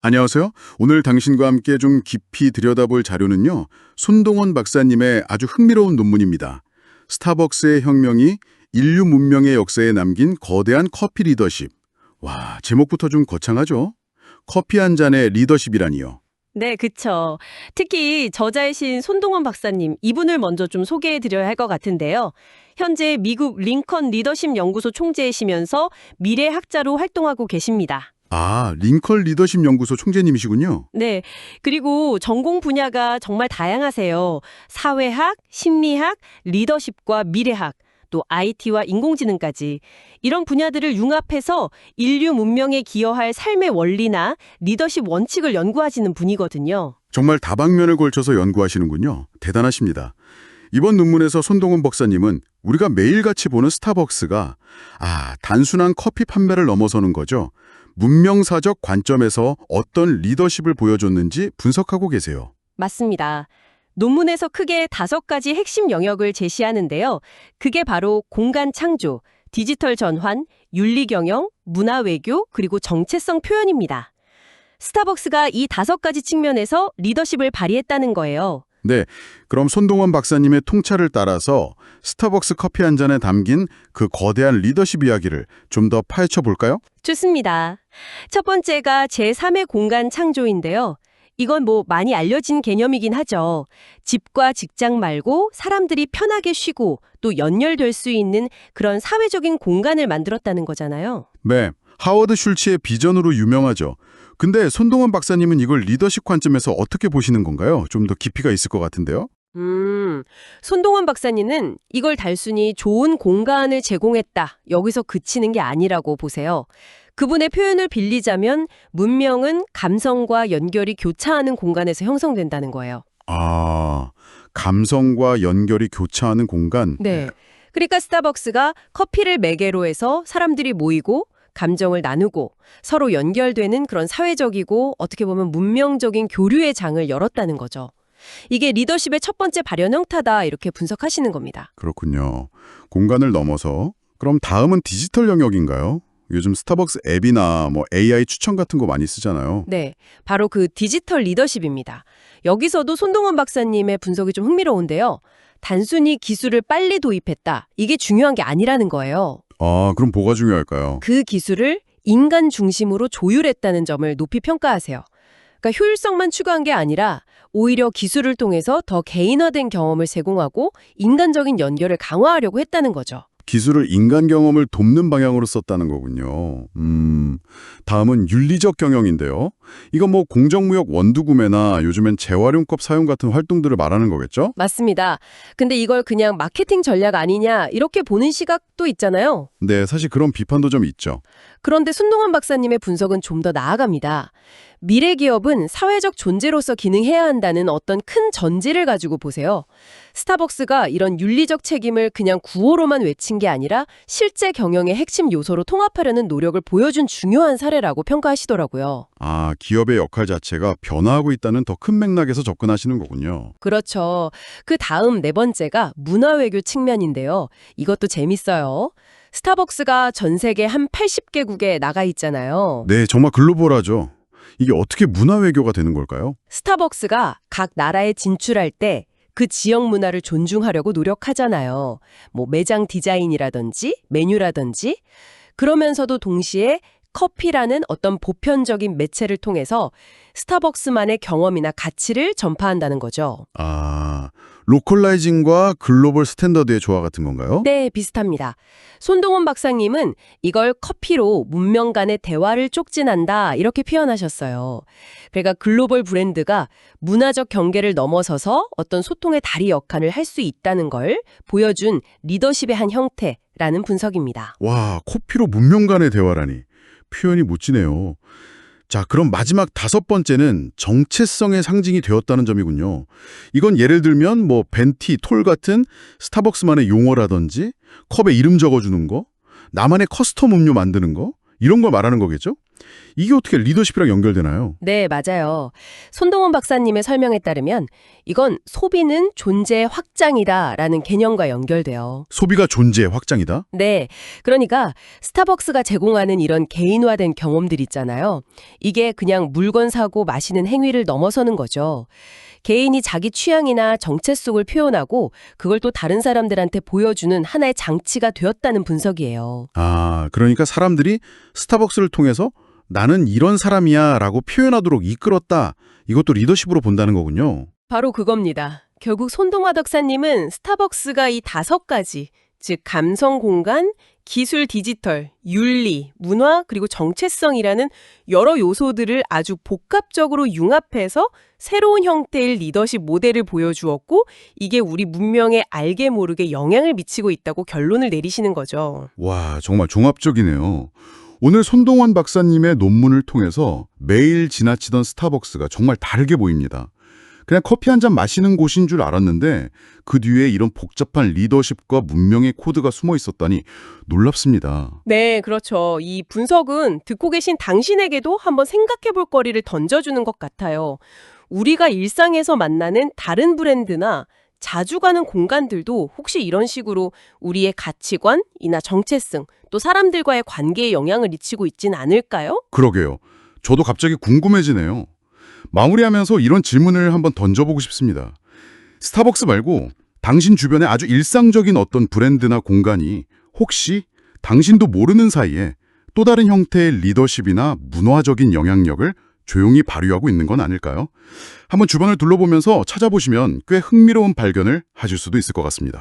안녕하세요. 오늘 당신과 함께 좀 깊이 들여다볼 자료는요. 손동원 박사님의 아주 흥미로운 논문입니다. 스타벅스의 혁명이 인류 문명의 역사에 남긴 거대한 커피 리더십. 와, 제목부터 좀 거창하죠? 커피 한 잔의 리더십이라니요. 네, 그쵸. 특히 저자이신 손동원 박사님, 이분을 먼저 좀 소개해드려야 할 것 같은데요. 현재 미국 링컨 리더십 연구소 총재이시면서 미래학자로 활동하고 계십니다. 아, 링컨 리더십 연구소 총재님이시군요. 네, 그리고 전공 분야가 정말 다양하세요. 사회학, 심리학, 리더십과 미래학, 또 IT와 인공지능까지. 이런 분야들을 융합해서 인류 문명에 기여할 삶의 원리나 리더십 원칙을 연구하시는 분이거든요. 정말 다방면을 걸쳐서 연구하시는군요. 대단하십니다. 이번 논문에서 손동훈 박사님은 우리가 매일같이 보는 스타벅스가 단순한 커피 판매를 넘어서는 거죠. 문명사적 관점에서 어떤 리더십을 보여줬는지 분석하고 계세요. 맞습니다. 논문에서 크게 5가지 핵심 영역을 제시하는데요. 그게 바로 공간 창조, 디지털 전환, 윤리 경영, 문화 외교, 그리고 정체성 표현입니다. 스타벅스가 이 5가지 측면에서 리더십을 발휘했다는 거예요. 네, 그럼 손동원 박사님의 통찰을 따라서 스타벅스 커피 한 잔에 담긴 그 거대한 리더십 이야기를 좀 더 파헤쳐 볼까요? 좋습니다. 첫 번째가 제3의 공간 창조인데요. 이건 많이 알려진 개념이긴 하죠. 집과 직장 말고 사람들이 편하게 쉬고 또 연결될 수 있는 그런 사회적인 공간을 만들었다는 거잖아요. 네, 하워드 슐츠의 비전으로 유명하죠. 근데 손동원 박사님은 이걸 리더십 관점에서 어떻게 보시는 건가요? 좀 더 깊이가 있을 것 같은데요. 손동원 박사님은 이걸 단순히 좋은 공간을 제공했다. 여기서 그치는 게 아니라고 보세요. 그분의 표현을 빌리자면 문명은 감성과 연결이 교차하는 공간에서 형성된다는 거예요. 아, 감성과 연결이 교차하는 공간. 네. 그러니까 스타벅스가 커피를 매개로 해서 사람들이 모이고 감정을 나누고 서로 연결되는 그런 사회적이고 어떻게 보면 문명적인 교류의 장을 열었다는 거죠. 이게 리더십의 첫 번째 발현 형태다 이렇게 분석하시는 겁니다. 그렇군요. 공간을 넘어서 그럼 다음은 디지털 영역인가요? 요즘 스타벅스 앱이나 AI 추천 같은 거 많이 쓰잖아요. 네, 바로 그 디지털 리더십입니다. 여기서도 손동원 박사님의 분석이 좀 흥미로운데요. 단순히 기술을 빨리 도입했다. 이게 중요한 게 아니라는 거예요. 아, 그럼 뭐가 중요할까요? 그 기술을 인간 중심으로 조율했다는 점을 높이 평가하세요. 그러니까 효율성만 추구한 게 아니라 오히려 기술을 통해서 더 개인화된 경험을 제공하고 인간적인 연결을 강화하려고 했다는 거죠. 기술을 인간 경험을 돕는 방향으로 썼다는 거군요. 다음은 윤리적 경영인데요. 이건 공정무역 원두 구매나 요즘엔 재활용컵 사용 같은 활동들을 말하는 거겠죠? 맞습니다. 근데 이걸 그냥 마케팅 전략 아니냐 이렇게 보는 시각도 있잖아요. 네, 사실 그런 비판도 좀 있죠. 그런데 손동원 박사님의 분석은 좀 더 나아갑니다. 미래 기업은 사회적 존재로서 기능해야 한다는 어떤 큰 전제를 가지고 보세요. 스타벅스가 이런 윤리적 책임을 그냥 구호로만 외친 게 아니라 실제 경영의 핵심 요소로 통합하려는 노력을 보여준 중요한 사례라고 평가하시더라고요. 아, 기업의 역할 자체가 변화하고 있다는 더 큰 맥락에서 접근하시는 거군요. 그렇죠. 그 다음 네 번째가 문화외교 측면인데요. 이것도 재밌어요. 스타벅스가 전 세계 한 80개국에 나가 있잖아요. 네, 정말 글로벌하죠. 이게 어떻게 문화 외교가 되는 걸까요? 스타벅스가 각 나라에 진출할 때 그 지역 문화를 존중하려고 노력하잖아요. 매장 디자인이라든지 메뉴라든지 그러면서도 동시에 커피라는 어떤 보편적인 매체를 통해서 스타벅스만의 경험이나 가치를 전파한다는 거죠. 아, 로컬라이징과 글로벌 스탠더드의 조화 같은 건가요? 네, 비슷합니다. 손동원 박사님은 이걸 커피로 문명 간의 대화를 촉진한다 이렇게 표현하셨어요. 그러니까 글로벌 브랜드가 문화적 경계를 넘어서서 어떤 소통의 다리 역할을 할 수 있다는 걸 보여준 리더십의 한 형태라는 분석입니다. 와, 커피로 문명 간의 대화라니. 표현이 멋지네요. 자, 그럼 마지막 5번째는 정체성의 상징이 되었다는 점이군요. 이건 예를 들면 벤티, 톨 같은 스타벅스만의 용어라든지 컵에 이름 적어주는 거, 나만의 커스텀 음료 만드는 거 이런 걸 말하는 거겠죠? 이게 어떻게 리더십이랑 연결되나요? 네, 맞아요. 손동원 박사님의 설명에 따르면 이건 소비는 존재의 확장이다라는 개념과 연결돼요. 소비가 존재의 확장이다? 네, 그러니까 스타벅스가 제공하는 이런 개인화된 경험들 있잖아요. 이게 그냥 물건 사고 마시는 행위를 넘어서는 거죠. 개인이 자기 취향이나 정체성을 표현하고 그걸 또 다른 사람들한테 보여주는 하나의 장치가 되었다는 분석이에요. 아, 그러니까 사람들이 스타벅스를 통해서 나는 이런 사람이야 라고 표현하도록 이끌었다. 이것도 리더십으로 본다는 거군요. 바로 그겁니다. 결국 손동화 덕사님은 스타벅스가 이 5가지, 즉 감성 공간, 기술 디지털, 윤리, 문화, 그리고 정체성이라는 여러 요소들을 아주 복합적으로 융합해서 새로운 형태의 리더십 모델을 보여주었고 이게 우리 문명에 알게 모르게 영향을 미치고 있다고 결론을 내리시는 거죠. 와, 정말 종합적이네요. 오늘 손동원 박사님의 논문을 통해서 매일 지나치던 스타벅스가 정말 다르게 보입니다. 그냥 커피 한 잔 마시는 곳인 줄 알았는데 그 뒤에 이런 복잡한 리더십과 문명의 코드가 숨어 있었다니 놀랍습니다. 네, 그렇죠. 이 분석은 듣고 계신 당신에게도 한번 생각해 볼 거리를 던져주는 것 같아요. 우리가 일상에서 만나는 다른 브랜드나 자주 가는 공간들도 혹시 이런 식으로 우리의 가치관이나 정체성, 또 사람들과의 관계에 영향을 미치고 있진 않을까요? 그러게요. 저도 갑자기 궁금해지네요. 마무리하면서 이런 질문을 한번 던져보고 싶습니다. 스타벅스 말고 당신 주변에 아주 일상적인 어떤 브랜드나 공간이 혹시 당신도 모르는 사이에 또 다른 형태의 리더십이나 문화적인 영향력을 조용히 발휘하고 있는 건 아닐까요? 한번 주변을 둘러보면서 찾아보시면 꽤 흥미로운 발견을 하실 수도 있을 것 같습니다.